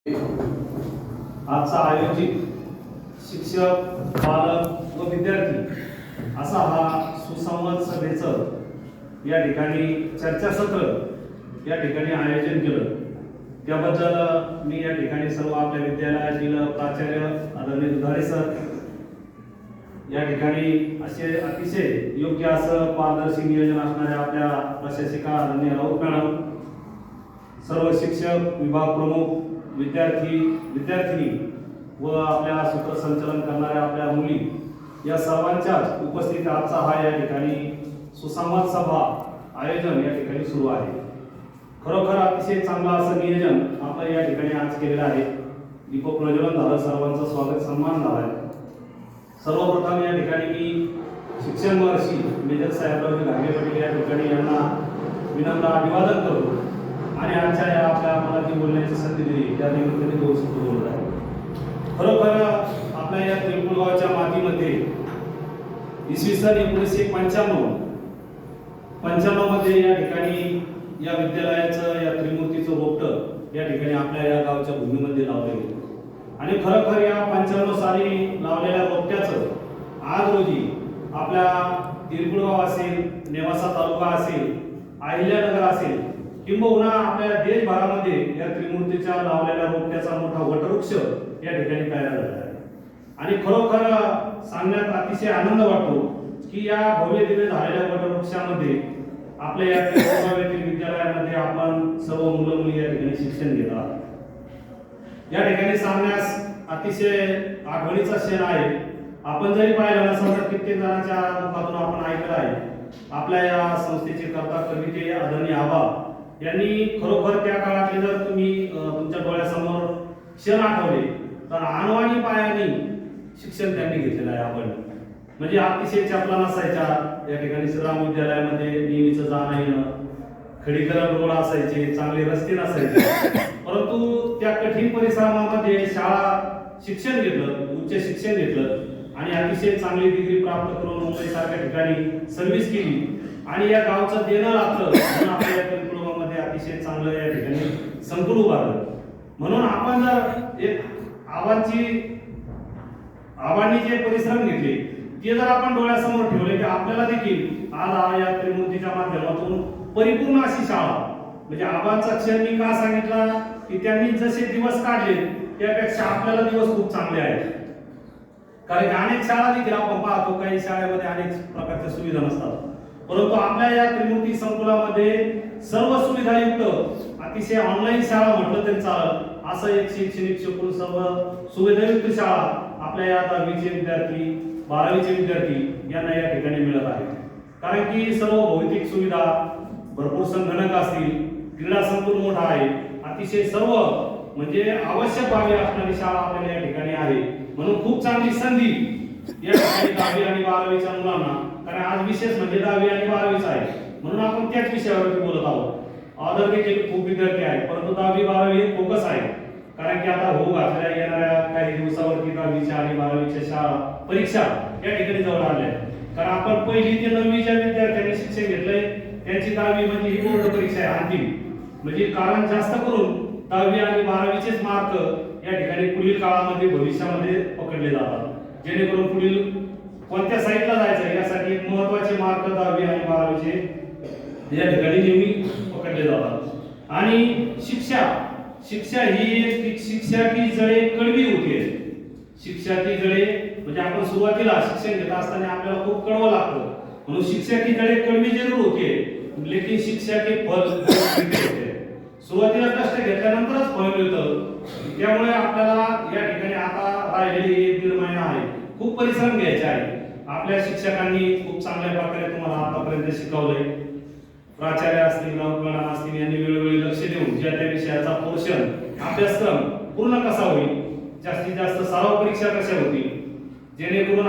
आजचा आयोजित शिक्षक, पालक व विद्यार्थी असा हा सुसंवाद सभेचं या ठिकाणी चर्चासत्र या ठिकाणी आयोजन केलं। त्याबद्दल मी या ठिकाणी सर्व आपल्या विद्यालयातील प्राचार्य आदरणीय दुधाळे सर, या ठिकाणी असे अतिशय योग्य असं पारदर्शी नियोजन असणाऱ्या आपल्या प्रशासिका आदरणीय राऊत मॅडम, सर्व शिक्षक, विभाग प्रमुख, विद्यार्थी, विद्यार्थिनी व आपल्या सूत्रसंचालन करणाऱ्या आपल्या मुली, या सर्वांच्याच उपस्थितीत आजचा हा या ठिकाणी सुसंवाद सभा आयोजन या ठिकाणी सुरू आहे। खरोखर अतिशय चांगलं असं नियोजन आपण या ठिकाणी आज केलेलं आहे। दीपक प्रज्वलन झालं, सर्वांचं स्वागत सन्मान झाला आहे। सर्वप्रथम या ठिकाणी मी शिक्षण महर्षी मेजर साहेबराव घागे पाटील या ठिकाणी यांना विनम्र अभिवादन करतो आणि आजच्या या आपल्या मला जी बोलण्याची संधी दिली त्या निमित्ताने दोन शब्द बोलत आहे। खरोखर आपल्या या त्रिपुरगावच्या मातीमध्ये इसवी सन 1995 मध्ये या ठिकाणी या विद्यालयाचं या त्रिमूर्तीचं रोपट या ठिकाणी आपल्या या गावच्या भूमीमध्ये लावले गेले आणि खरोखर या 95 साली लावलेल्या रोपट्याचं आज रोजी आपल्या त्रिपुरगाव असेल, नेवासा तालुका असेल, अहिल्यानगर असेल किंबहुना आपल्या देशभरामध्ये या त्रिमूर्तीच्या लावलेल्या रोपट्याचा मोठा वटवृक्ष या ठिकाणी तयार झाला आहे आणि खरोखर सांगण्यात अतिशय आनंद वाटतो की या भव्य दिव्य झालेल्या वटवृक्षामध्ये आपल्या या त्रिपुरगाव विद्यालयामध्ये आपण सर्व मुलं मुली या ठिकाणी शिक्षण घेत आहात। या ठिकाणी सांगण्यास अतिशय आठवणीचा क्षण आहे। आपण जरी पाहिलं नसेल तर कित्येक जणांच्या मुखातून आपण ऐकलं आहे। आपल्या या संस्थेचे कर्ता कविते आदरणीय आबा यांनी खरोखर त्या काळातले जर तुम्ही तुमच्या डोळ्यासमोर क्षण आठवले तर आणवाणी पायाने शिक्षण त्यांनी घेतलेलं आहे। आपण म्हणजे अतिशय चपला नसायच्या या ठिकाणी श्रीराम विद्यालयामध्ये नेहमीच जाणं येणं, खडीकरण रोड असायचे, चांगले रस्ते नसायचे, परंतु त्या कठीण परिश्रमामध्ये शाळा शिक्षण घेतलं, उच्च शिक्षण घेतलं आणि अतिशय चांगली डिग्री प्राप्त करून मुंबई सारख्या ठिकाणी सर्व्हिस केली आणि या गावचं देणं लागलं म्हणून आपल्या त्रिपुरगावमध्ये अतिशय चांगलं या ठिकाणी संकुल उभारलं। म्हणून आपण जर एक आबांनी जे परिश्रम घेतले ते जर आपण डोळ्यासमोर ठेवले तर आपल्याला देखील आज या त्रिमूर्तीच्या माध्यमातून परिपूर्ण अशी शाळा, म्हणजे आबांचा क्षण मी का सांगितला की त्यांनी जसे दिवस काढले त्यापेक्षा आपल्याला दिवस खूप चांगले आहेत। कारण अनेक शाळा देखील आपण पाहतो, काही शाळेमध्ये अनेक प्रकारच्या सुविधा नसतात, परंतु आपल्या या त्रिमूर्ती संकुलामध्ये सर्व सुविधायुक्त अतिशय ऑनलाईन शाळा म्हटलं तरी चालत असं एक शैक्षणिक शकून सर्व सुविधायुक्त शाळा आपल्या या 10वीचे विद्यार्थी, 12वीचे विद्यार्थी यांना या ठिकाणी मिळत आहेत। कारण की सर्व भौतिक सुविधा, भरपूर संगणक असतील, क्रीडा संकुल मोठा आहे, अतिशय सर्व म्हणजे आवश्यक बाबी असणारी शाळा आपल्याला या ठिकाणी आहे। म्हणून खूप चांगली संधी या ठिकाणी 10वी आणि 12वीच्या मुलांना, कारण आज विशेष म्हणजे 10वी आणि 12वीचा आहे म्हणून आपण त्याच विषयावरती बोलत आहोत। अदर देखील खूप विद्यार्थी आहेत, परंतु 10वी 12वी हे फोकस आहे। कारण की आता होऊ घातलेल्या येणाऱ्या काही दिवसावरती 10वीच्या आणि 12वीच्या शाळा परीक्षा या ठिकाणी जवळ आल्या आहेत। कारण आपण पहिली ते 9वीच्या विद्यार्थ्यांनी शिक्षण घेतलंय त्यांची 10वी म्हणजे ही बोर्ड परीक्षा आहे अंतिम, म्हणजे कारण जास्त करून 10वी आणि 12वीचेच मार्क या ठिकाणी पुढील काळामध्ये भविष्यामध्ये पकडले जातात, जेणेकरून पुढील कोणत्या साईडला जायचं यासाठी एक महत्त्वाचे मार्क 10वी आणि 12वीचे या ठिकाणी नेहमी पकडले जातात। आणि शिक्षा ही एक शिक्षा की जळे कडवी होते। शिक्षा की जळे म्हणजे आपण सुरुवातीला शिक्षण घेत असताना आपल्याला खूप कडवं लागतं, म्हणून शिक्षा की जळे कडवी जरूर होते लेकिन शिक्षा के फल होते। सुरुवातीला कष्ट घेतल्यानंतरच फळ मिळतं। त्यामुळे आपल्याला या ठिकाणी आता राहिलेली 1-1.5 महिना आहे, खूप परिश्रम घ्यायचे आहे। आपल्या शिक्षकांनी खूप चांगल्या प्रकारे तुम्हाला आतापर्यंत शिकवलंय। प्राचार्य असतील, मॅडम असतील यांनी वेळोवेळी लक्ष देऊन ज्या त्या विषयाचा पोर्शन अभ्यासक्रम पूर्ण कसा होईल, जास्तीत जास्त सराव परीक्षा कशा होतील, जेणेकरून